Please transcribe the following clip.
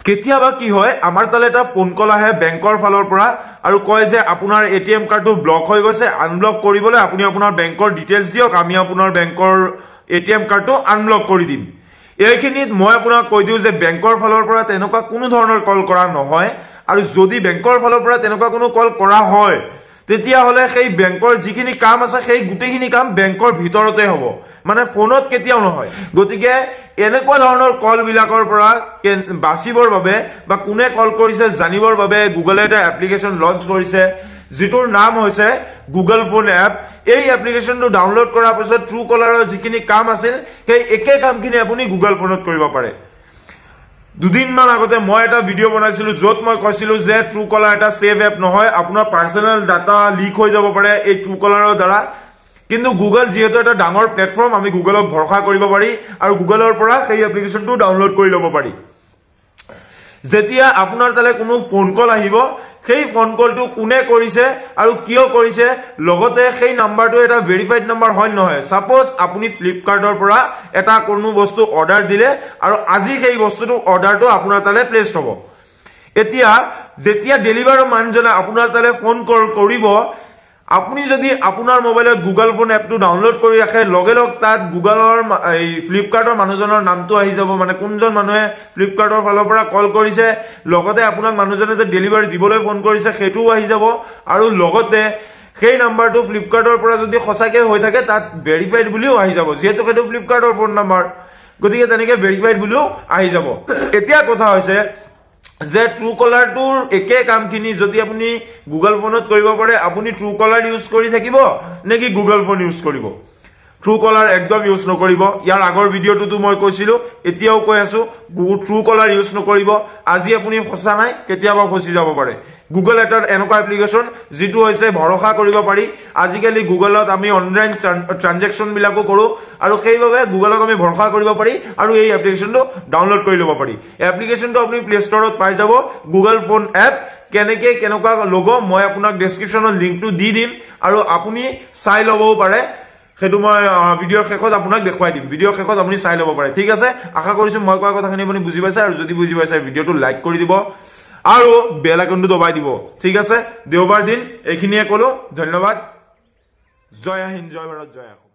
কেতিয়াবা কি হয় আমাৰ তালে এটা ফোন কল আহে বেংকৰ ফালৰ পৰা আৰু কয় যে আপোনাৰ এটিএম কাৰ্ডটো ব্লক হৈ গৈছে আনব্লক কৰিবলৈ আপুনি আপোনাৰ বেংকৰ ডিটেইলছ দিয়ক আমি আপোনাৰ বেংকৰ এটিএম কাৰ্ডটো আনব্লক কৰি দিম এইখিনিত মই আপোনাক কৈ দিও যে বেংকৰ ফালৰ পৰা তেনেকুৱা কোনো ধৰণৰ কল কৰা নহয় আৰু যদি বেংকৰ ফালৰ পৰা তেনেকুৱা কোনো কল কৰা হয় তেতিয়া হলে সেই বেংকৰ যিখিনি কাম আছে সেই গুটেখিনি কাম বেংকৰ ভিতৰতে হ'ব মানে ফোনত কেতিয়াও নহয় গতিকে এনেকুৱা ধৰণৰ কল বিলাকৰ পৰা বাচিবৰ বাবে বা কোনে কল কৰিছে জানিবৰ বাবে গুগলে এটা এপ্লিকেশন লঞ্চ কৰিছে যিটোৰ নাম হৈছে গুগল ফোন এপ এই এপ্লিকেশনটো ডাউনলোড কৰাৰ পিছত ট্ৰু কলাৰৰ যিখিনি কাম আছিল সেই একে কামখিনি আপুনি গুগল ফোনত কৰিব পাৰে দুদিনমান আগতে মই এটা ভিডিও বনাইছিলো যত মই কৈছিলো যে ট্ৰু কলাৰ এটা সেভ এপ নহয় আপোনাৰ পাৰ্সোনাল ডাটা লিক হৈ যাব পাৰে এই ট্ৰু কলাৰৰ দ্বাৰা কিন্তু গুগল যেহেতু এটা ডাঙৰ প্লেটফৰ্ম আমি গুগলক ভৰসা কৰিব পাৰি আৰু গুগলৰ পৰা সেই এপ্লিকেশনটো ডাউনলোড কৰি ল'ব পাৰি যেতিয়া আপোনাৰ তালে কোনো ফোন কল আহিব সেই ফোন কলটো কোনে কৰিছে আৰু কিয় কৰিছে লগতে সেই নাম্বাৰটো এটা ভেৰিফাইড নাম্বাৰ হয় নহয় সাপোজ আপুনি ফ্লিপকাৰ্টৰ পৰা এটা কোনো বস্তু অৰ্ডাৰ দিলে আৰু আজি সেই বস্তুটো অৰ্ডাৰটো আপোনাৰ তালে প্লেসড হ'ব এতিয়া যেতিয়া ডেলিভাৰৰ মানুহজনে আপোনাৰ তালে ফোন কল কৰিব আপুনি যদি আপোনাৰ মোবাইলত গুগল ফোন এপটো ডাউনলোড কৰি ৰাখে লগে লগ তাত গুগলৰ এই ফ্লিপকাৰ্টৰ মানুহজনৰ নামটো আহি যাব মানে কোনজন মানুহে ফ্লিপকাৰ্টৰ ফালৰ পৰা কল কৰিছে লগতে আপোনাক মানুহজনে যে ডেলিভাৰী দিবলৈ ফোন কৰিছে হেতু আহি যাব আৰু লগতে সেই নাম্বাৰটো ফ্লিপকাৰ্টৰ পৰা যদি সঁচাকে হৈ থাকে তাত ভেৰিফাইড বুলিও আহি যাব যেহেতু হেতু ফ্লিপকাৰ্টৰ ফোন নাম্বাৰ গতিকে তেনেকে ভেৰিফাইড বুলিও আহি যাব এতিয়া কথা হৈছে যে ট্ৰু কলাৰটোৰ একে কামখিনি যদি আপুনি গুগল ফোনত কৰিব পাৰে আপুনি ট্ৰু কলাৰ ইউজ কৰি থাকিব নেকি গুগল ফোন ইউজ কৰিব ট্ৰু কলাৰ একদম ইউজ নকৰিব ইয়াৰ আগৰ ভিডিওটো মই কৈছিলো এতিয়াও কৈ আছো ট্ৰু কলাৰ ইউজ নকৰিব আজি আপুনি ফসা নাই কেতিয়াবা ফসি যাব পাৰে গুগল এটাৰ এনেকুৱা এপ্লিকেশন যেটো হৈছে ভৰসা কৰিব পাৰি আজিকালি গুগলত আমি অনলাইন ট্ৰানজেকচন বিলাকো কৰো আৰু সেইভাবে গুগলক আমি ভৰসা কৰিব পাৰি আৰু এই এপ্লিকেশনটো ডাউনলোড কৰি ল'ব পাৰি এপ্লিকেশনটো আপুনি প্লে ষ্টৰত পাই যাব গুগল ফোন এপ কেনেকুৱা লোগো মই আপোনাক ডেসক্ৰিপচনত লিংকটো দি দিম আৰু আপুনি চাই ল'বও পাৰে হেতু মই ভিডিওৰ শেষত আপোনাক দেখুৱাই দিম ভিডিওৰ শেষত আপুনি চাই ল'ব পাৰে ঠিক আছে আশা কৰিছো মই কোৱা কথাখিনি আপুনি বুজি পাইছে আৰু যদি বুজি পাইছে ভিডিওটো লাইক কৰি দিব আৰু বেল আইকনটো দবাই দিব ঠিক আছে দেওবাৰ দিন এইখিনিয়ে কলো ধন্যবাদ জয় হিন্দ জয় ভাৰত জয়